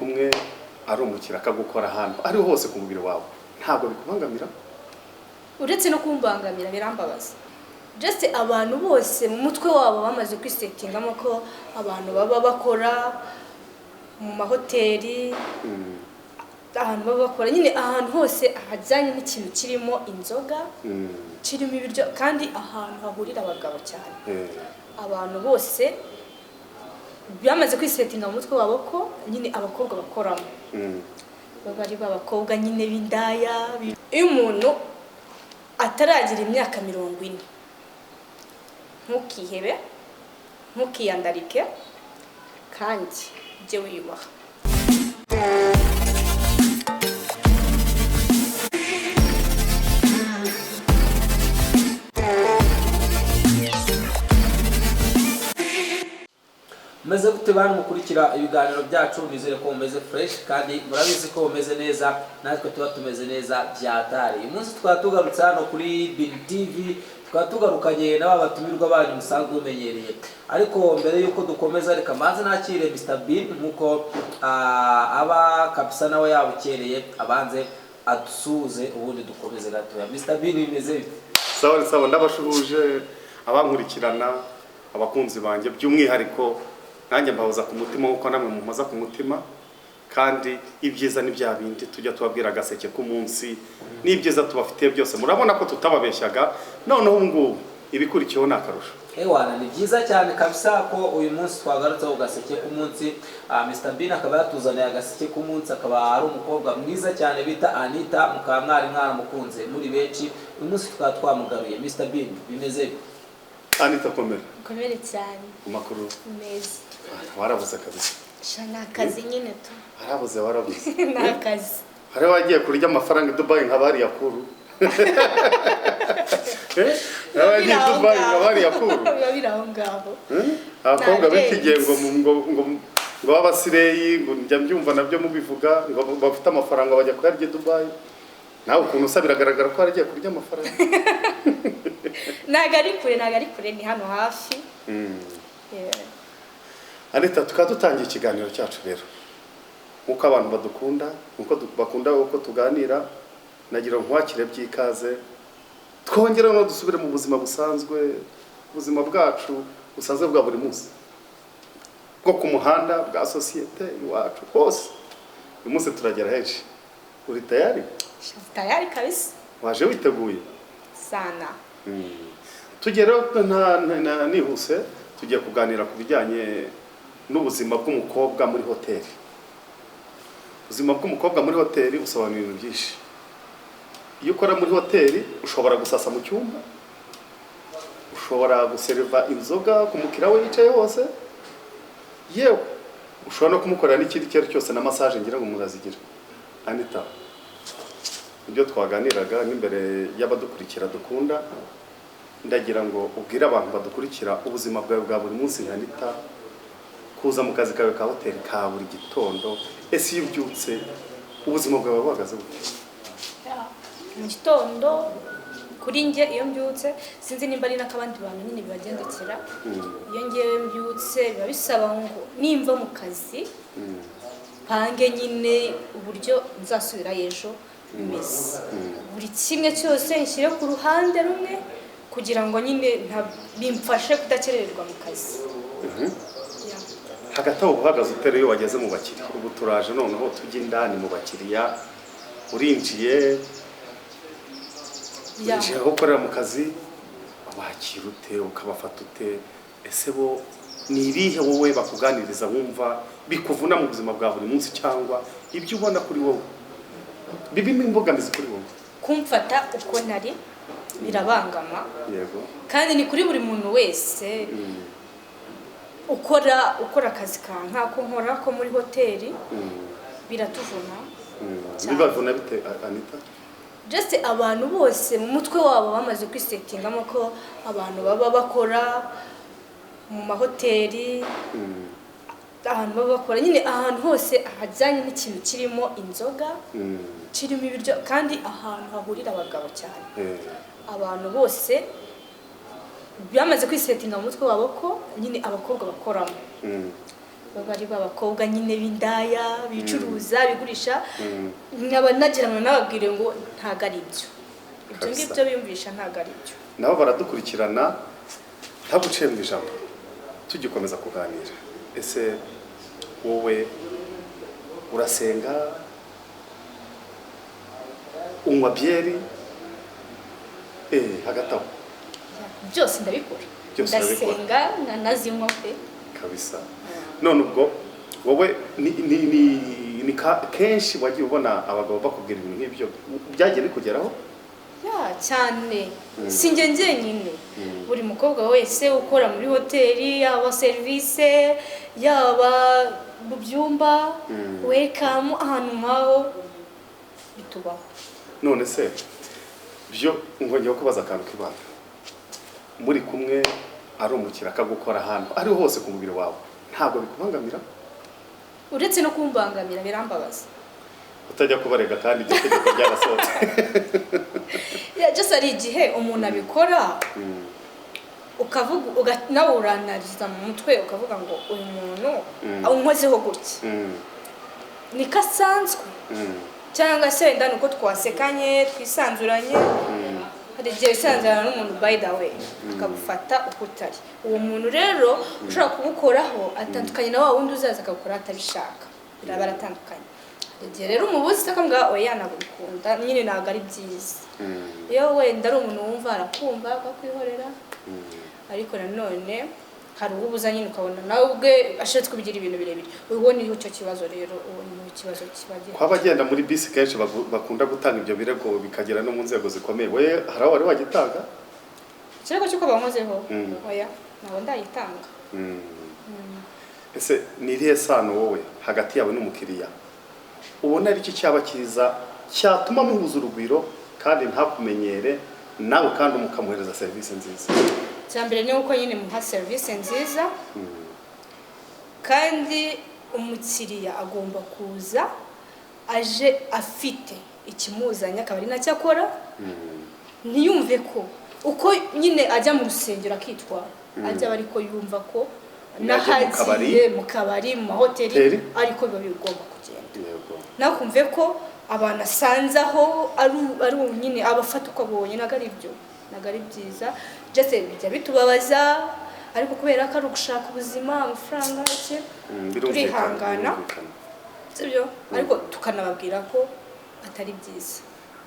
kumwe ari umukira akagukora ahantu ari hose ku mubiri wawe ntabwo bikubangamira? Uretse no kumbangamira birambabaza. Just abantu bose mu mutwe wabo bamaze kwisetingamo ko abantu baba bakora mu mahoteli, ahantu baba bakora nyine ahantu hose ahajyanye n'ikintu kirimo inzoga, kirimo ibiryo, kandi ahantu hahurira abagabo cyane. Abantu bose bamaze kwisetinga mu mutwe wabo ko nyine abakobwa bakoramo, baba ari babakobwa nyine b'indaya. Iyo umuntu ataragira imyaka 40, ntukihebe, ntukiyandarike, kandi ujye wiyubaha. Meze gute bantu mukurikira ibiganiro byacu, nizere ko mumeze fresh kandi murabizi ko mumeze neza, natwe tuba tumeze neza byatari. Uyu munsi twatugarutse hano kuri Bin TV, twatugarukanye n'abatumirwa banyu musanzwe umenyereye. Ariko mbere yuko dukomeza reka manze nakire Mr Bin nkuko aba kabisa nawe yabukereye, abanze adusuze ubundi dukomeze gatoya. Mr Bin bimeze sawa sawa, ndabashubuje abankurikirana, abakunzi banje by'umwihariko nanjye mbahoza ku mutima uko namwe mumaza ku mutima, kandi ibyiza ni bya bindi tujya tubabwira agaseke ku munsi, n'ibyiza tubafitiye byose murabona ko tutababeshyaga. Noneho ngubu ibikurikiyeho nakarusho. Ewana ni byiza cyane kabisa ko uyu munsi twagarutse ku gaseke ku munsi. Mr Bin akaba yatuzaniye agaseke ku munsi, akaba ari umukobwa mwiza cyane bita Anita, mukamwari mwaramukunze muri benshi. Uyu munsi tukaba twamugaruye. Mr Bin bimeze Anita komera? Komere cyane. Amakuru meza. Warabuze kabisa. Shana akazi nyine tu. Warabuze warabuze. Nakazi. Hari wagiye kurya amafaranga Dubai nk'abari yakuru. Wagiye Dubai nk'abari yakuru. Babiraho ngabo. Abakobwa bikigiye ngo babasireyi, ngo njya mbyumva nabyo mubivuga, ngo bafite amafaranga bajya kuyarya Dubai. Nawe ukuntu usabira biragaragara ko aragiye kurya amafaranga. Nagari kure ni hano hafi. Anita, tukaba dutangiye ikiganiro cyacu rero. Uko abantu badukunda, uko bakunda uko tuganira, nagira nkwakire by'ikaze. Twongera no dusubire mu buzima busanzwe, ubuzima bwacu busanzwe bwa buri munsi, bwo ku muhanda, bwa societe iwacu hose. Uyu munsi turagera henshi. Uri tayari? Tayari kabisa. Waje witeguye? Sana. Tugero nihuse tugiye kuganira ku bijyanye n'ubuzima bw'umukobwa muri hoteli. Ubuzima bw'umukobwa muri hoteli usobanura ibintu byinshi. Iyo ukora muri hoteli ushobora gusasa mu cyumba, ushobora guseriva inzoga ku mukira we yicaye hose, yewe ushobora no kumukorera n'ikindi cyose na massage ngira ngo murazigira. Anita, ibyo twaganiraga n'imbere y'abadukurikira dukunda, ndagira ngo ubwire abantu badukurikira ubuzima bwawe bwa buri munsi. Anita, kuza mu kazi kawe ka hoteli ka buri gitondo, ese iyo ubyutse ubuzima bwawe buhagaze bute? Mu gitondo kuri nge iyo mbyutse, sinzi nimba ari n'akabandi bantu nyine bibagendekera. Iyo ngewe mbyutse biba bisaba ngo nimva mu kazi pange nyine uburyo nzasubira ejo bimeze. Buri kimwe cyose nshyire ku ruhande rumwe kugira ngo nyine bimfashe kudakerererwa mu kazi. Hagati aho uhagaze utera iyo wageze mu bakiriya. Ubu turaje noneho tujya indani mu bakiriya. Urinjiye aho ukorera mu kazi, abakira ute, ukabafata ute? Ese bo ni ibihe wowe bakuganiriza wumva bikuvuna mu buzima bwa buri munsi, cyangwa ibyo ubona kuri wowe bibimo imbogamizi kuri wowe? Kumfata uko nari birabangama. Yego. Kandi ni kuri buri muntu wese ukora akazi nk'ako nkora ko muri hoteli biratuvuna. Bibavuna bite Anita? Just abantu bose mu mutwe wabo bamaze kwisetingamo ko abantu baba bakora mu mahoteli, ahantu baba bakora nyine ahantu hose ahajyanye n'ikintu kirimo inzoga, kirimo ibiryo, kandi ahantu hahurira abagabo cyane. Abantu bose bamaze kwisetinga mu mutwe wabo ko nyine abakobwa bakoramo, bari b'abakobwa nyine b'indaya bicuruza bigurisha nkaba nagira ngo nababwire ngo ntago ari ibyo ngibyo biyumvisha ntago ari ibyo nabo baradukurikirana ntaguciye mu ijambo tugikomeza kuganira ese wowe urasenga unywa byeri hagati aho byose ndabikora ndasenga nanazinywa pe kabisa none ubwo wowe ni kenshi wagiye ubona abagabo bakubwira ibintu nk'ibyo byagiye bikugeraho cyane sinjye njyenyine buri mukobwa wese ukora muri hoteli yaba serivisi yaba mu byumba welcome ahantu nk'aho bitubaho none se byo ngongeye kubaza akantu k'ibanga muri kumwe ari umukira akagukora ahantu ari hose ku mubiri wawe ntabwo bikubangamira uretse no kumbangamira birambabaza utajya kubarega kandi itegeko ryarasohotse just ari igihe umuntu abikora ukavuga nawe uranariza mu mutwe ukavuga ngo uyu muntu unkozeho gutya niko asanzwe cyangwa se wenda nuko twasekanye twisanzuranye hari igihe wisanzurana n'umuntu by the way akagufata uko utari uwo muntu rero ushobora kugukoraho atandukanye na wa wundi uzaza akagukora atabishaka biraba aratandukanye igihe rero umubuzi akamubwira oya ntabwo bikunda nyine ntabwo ari byiza iyo wenda ari umuntu wumva arakumva akakwihorera ariko nanone hari ubuza nyine ukabona nawe ubwe ashatse kubigira ibintu birebire uwo niho icyo kibazo rero uwo niho ikibazo kibagira kwa bagenda muri bisi kenshi bakunda gutanga ibyo birego bikagera no mu nzego zikomeye we hari wari wagitanga kirego cyuko bankozeho oya nabo ndayitanga ese ni irihe sano wowe hagati yawe n'umukiriya ubona ari cyo cyaba cyiza cyatuma muhuza urugwiro kandi ntakumenyere nawe kandi mukamuhereza serivisi nziza cyambere ni uko nyine muha serivisi nziza kandi umukiriya agomba kuza aje afite ikimuzanye akaba ari nacyo akora ntiyumve ko uko nyine ajya mu rusengero akitwara ajya aba ariko yumva ko nahagiye mu kabari mu mahoteli ariko biba bigomba kugenda nakumve ko abantu asanze aho ari nyine abafata uko abonye ntabwo ari byo ntabwo ari byiza byose bijya bitubabaza ariko kubera ko ari ugushaka ubuzima amafaranga iki turihangana sibyo ariko tukanababwira ko atari byiza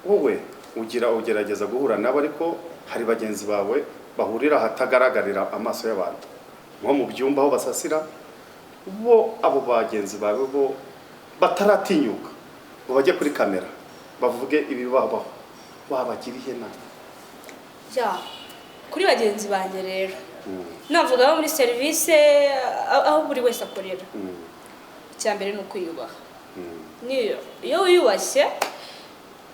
wowe ugerageza guhura nabo ariko hari bagenzi bawe bahurira ahatagaragarira amaso y'abantu nko mu byumba aho basasira bo abo bagenzi bawe bo bataratinyuka ngo bajye kuri kamera bavuge ibibabaho wabagiriye nabi kuri bagenzi banjye rero navuga muri serivisi aho buri wese akorera icyambere ni ukwiyubaha iyo wiyubashye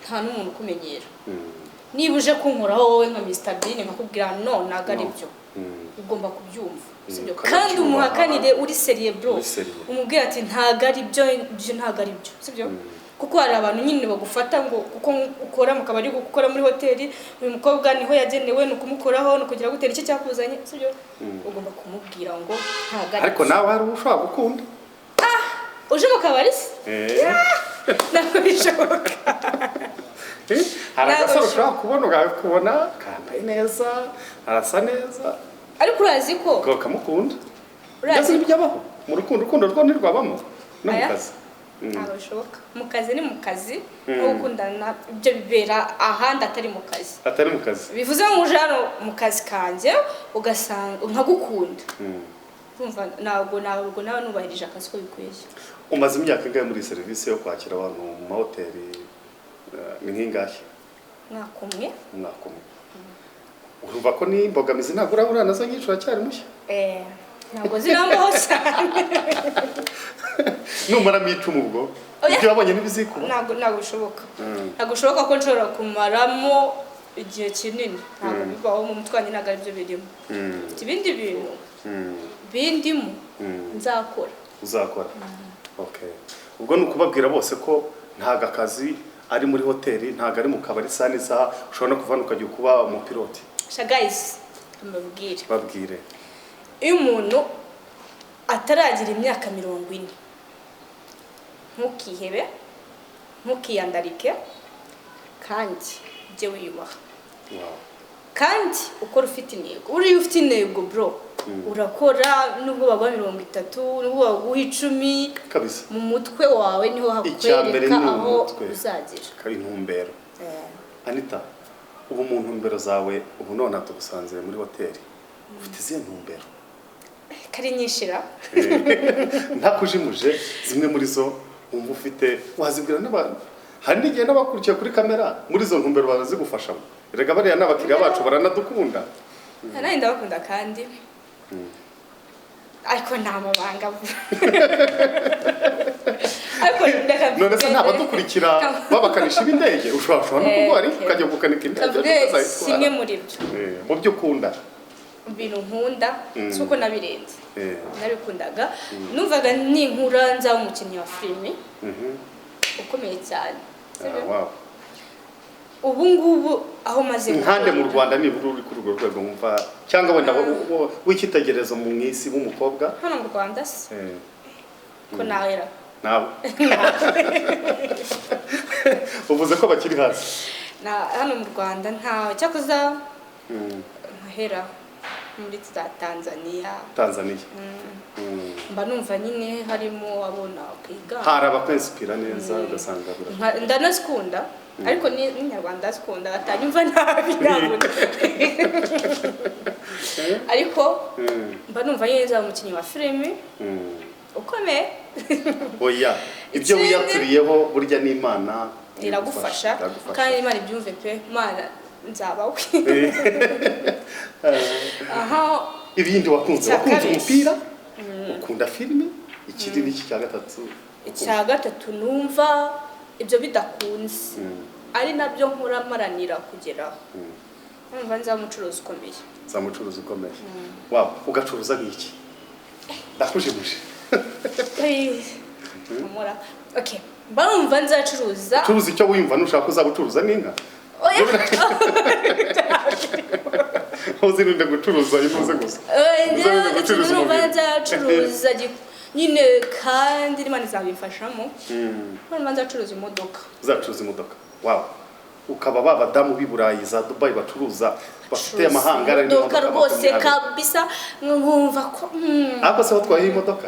nta n'umuntu ukumenyera niba uje kunkoraho wowe nka Mr Bean nkakubwira no ntabwo ari byo ugomba kubyumva kandi umuhakanire uri seriye bro umubwira ati ntabwo ari byo ntabwo ari byo sibyo kuko hari abantu nyine bagufata ngo kuko ukora mu kabari gukora muri hoteli uyu mukobwa niho yagenewe no kumukoraho no kugira gutera icyo cyakuzanye sibyo ugomba kumubwira ngo ntabwo ari ariko nawe hari ushobora gukunda uje mu kabari se ntabwo bishoboka hari agasaro ushobora kubona ukabona kambaye neza arasa neza ariko urazi ko ukamukunda urazi n'ibyabaho mu urukundo rwo ntirwabamo no mu kazi ntabwo bishoboka mu kazi ni mu kazi no gukundana ibyo bibera ahandi atari mu kazi bivuze ngo uje hano mu kazi kanjye ugasanga nkagukunda ntabwo nawe nubahirije akazi ko bikwiye umaze imyaka ingahe muri serivisi yo kwakira abantu mu mahoteli ni nk'ingahe mwaka umwe urumva ko ni imbogamizi ntabwo urahura nazo nyinshi uracyari mushya ntabwo zirambaho cyane numaramo icumu ubwo ibyo wabonye ntibizikuba ntabwo bishoboka ntabwo bishoboka ko nshobora kumaramo igihe kinini ntabwo bibaho mu mutwe wanjye ntabwo aribyo birimo ibindi bintu bindimo uzakora okay ubwo ni ukubabwira bose ko ntago akazi ari muri hoteli ntago ari mu kabari saa n'isaha ushobora no kuvana ukajya kuba umupilote guys babwire babwire iyo umuntu ataragira imyaka 40 ntukihebe ntukiyandarike kandi ujye wiyubaha kandi ukora ufite intego uriya ufite intego bro urakora nubwo bagwa 30 nubwo baguha 10 kabisa mu mutwe wawe niho hakwereka aho uzagira kari intumbero. Anita, ubu mu ntumbero zawe ubu none tugusanze muri hoteli ufite izihe ntumbero? kari nyishira ntakujimuje zimwe muri zo wumva ufite wazibwira n'abantu hari n'igihe n'abakurikiye kuri kamera muri zo ntumbero bazigufashamo erega bariya n'abakiriya bacu baranadukunda nanjye ndabakunda kandi ariko nta mabanga ariko none se ntabadukurikira babakanisha ibindege ushobora no kugwari ukajya gukanika indege simwe muri byo mu byo ukunda ibintu nkunda suko nabirenze nabikundaga numvaga ninkura nza umukinnyi wa filime ukomeye cyane ubu ngubu aho maze nkande mu Rwanda ni buri kuri urwo rwego mumva cyangwa wenda wikitegerezo mu mwisi w'umukobwa hano mu Rwanda se ko nawera nawe uvuze ko bakiri hasi hano mu Rwanda nta cyakoza nkahera muri Tanzania mba numva nyine harimo abona kwiga hari abakwinspira neza ugasanga ndanazikunda ariko ni Nyarwanda zikunda atanyumva nabi nabona ariko mba numva neza umukinnyi wa filime ukomeye oya ibyo wiyaturiyeho burya n'Imana iragufasha kandi Imana ibyumve pe Imana nzabawe aha ibindi wakunze umupira ukunda filime ikindi n'iki cya gatatu numva ibyo bidakunze ari nabyo nkora maranira kugeraho numva nzamucuruza ukomeye wow ugacuruza nk'iki ndakujimuje umura okay barumva nzacuruza icyo wiyumva nushaka uzabucuruza n'inka uzirinde gucuruza imuze gusa numva nzacuruza nyine kandi Imana izabifashamo numva nzacuruza imodoka wow ukaba babadamu b'Iburayi za Dubai bacuruza bafite amahanga ari imodoka rwose kabisa nkumva ko ako se watwaye imodoka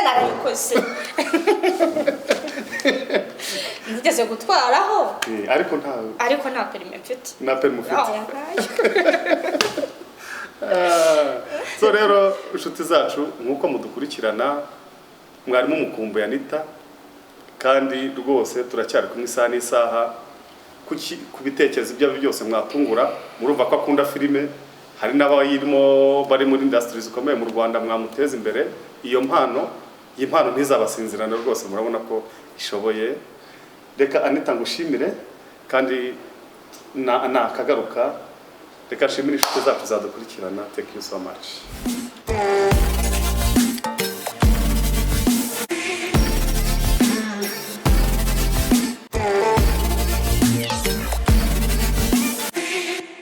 narayikoze nigeze gutwaraho ariko nta perime mfite so rero inshuti zacu nkuko mudukurikirana mwarimu mukumbuye Anita kandi rwose turacyari kumwe isaha n'isaha ku bitekerezo byabo byose mwatungura murumva ko akunda filime hari n'abayirimo bari muri industries zikomeye mu Rwanda mwamuteza imbere iyo mpano ntizabasinzirana rwose murabona ko ishoboye reka Anita ngushimire kandi nakagaruka reka nshimire inshuti zacu zadukurikirana thank you so much